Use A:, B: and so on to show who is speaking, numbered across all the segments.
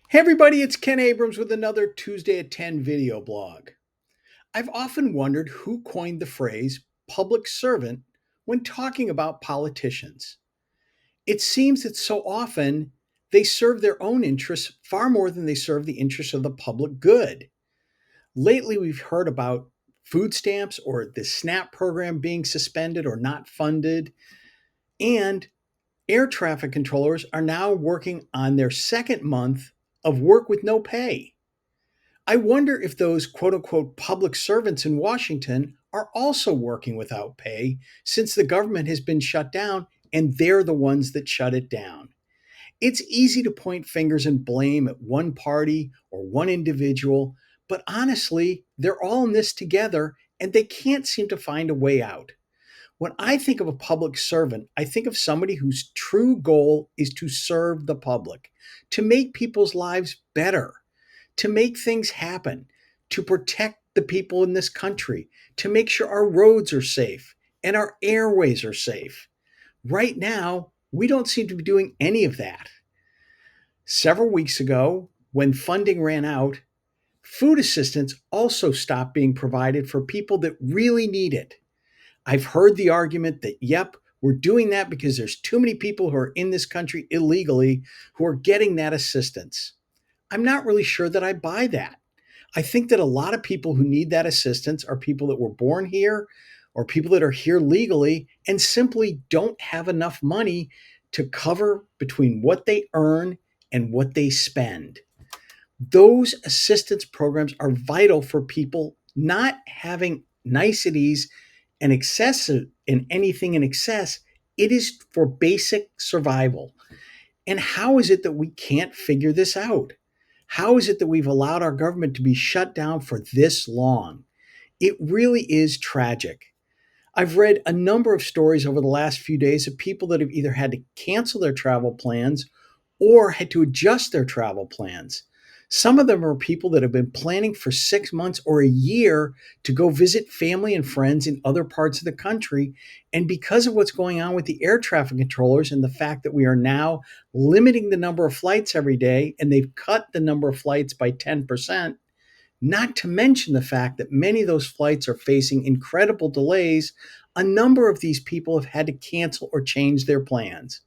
A: Hey everybody, it's Ken Abrams with another Tuesday at 10 video blog. I've often wondered who coined the phrase public servant when talking about politicians. It seems that so often they serve their own interests far more than they serve the interests of the public good. Lately, we've heard about food stamps or the SNAP program being suspended or not funded, and air traffic controllers are now working on their second month of work with no pay. I wonder if those quote unquote public servants in Washington are also working without pay since the government has been shut down and they're the ones that shut it down. It's easy to point fingers and blame at one party or one individual, but honestly, they're all in this together and they can't seem to find a way out. When I think of a public servant, I think of somebody whose true goal is to serve the public, to make people's lives better, to make things happen, to protect the people in this country, to make sure our roads are safe and our airways are safe. Right now, we don't seem to be doing any of that. Several weeks ago, when funding ran out, food assistance also stopped being provided for people that really need it. I've heard the argument that, yep, we're doing that because there's too many people who are in this country illegally who are getting that assistance. I'm not really sure that I buy that. I think that a lot of people who need that assistance are people that were born here or people that are here legally and simply don't have enough money to cover between what they earn and what they spend. Those assistance programs are vital for people not having niceties and excessive in anything in excess. It is for basic survival. And how is it that we can't figure this out? How is it that we've allowed our government to be shut down for this long? It really is tragic. I've read a number of stories over the last few days of people that have either had to cancel their travel plans or had to adjust their travel plans. Some of them are people that have been planning for 6 months or a year to go visit family and friends in other parts of the country. And because of what's going on with the air traffic controllers and the fact that we are now limiting the number of flights every day, and they've cut the number of flights by 10%, not to mention the fact that many of those flights are facing incredible delays, a number of these people have had to cancel or change their plans.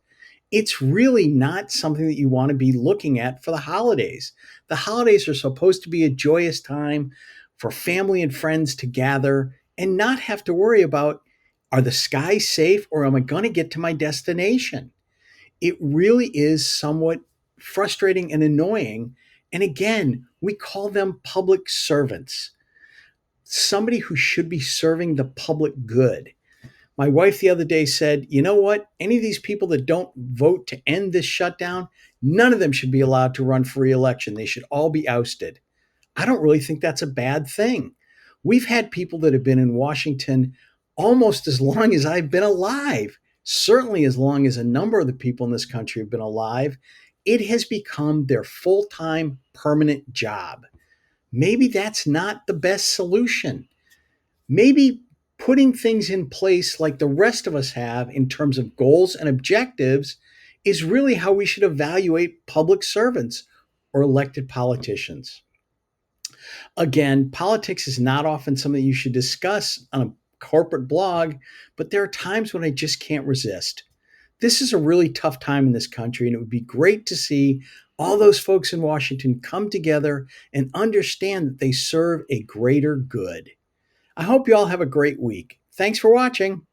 A: It's really not something that you want to be looking at for the holidays. The holidays are supposed to be a joyous time for family and friends to gather and not have to worry about, are the skies safe or am I going to get to my destination? It really is somewhat frustrating and annoying. And again, we call them public servants, somebody who should be serving the public good. My wife the other day said, you know what? Any of these people that don't vote to end this shutdown, none of them should be allowed to run for reelection. They should all be ousted. I don't really think that's a bad thing. We've had people that have been in Washington almost as long as I've been alive, certainly as long as a number of the people in this country have been alive. It has become their full time permanent job. Maybe that's not the best solution. Maybe putting things in place like the rest of us have in terms of goals and objectives is really how we should evaluate public servants or elected politicians. Again, politics is not often something you should discuss on a corporate blog, but there are times when I just can't resist. This is a really tough time in this country, and it would be great to see all those folks in Washington come together and understand that they serve a greater good. I hope you all have a great week. Thanks for watching.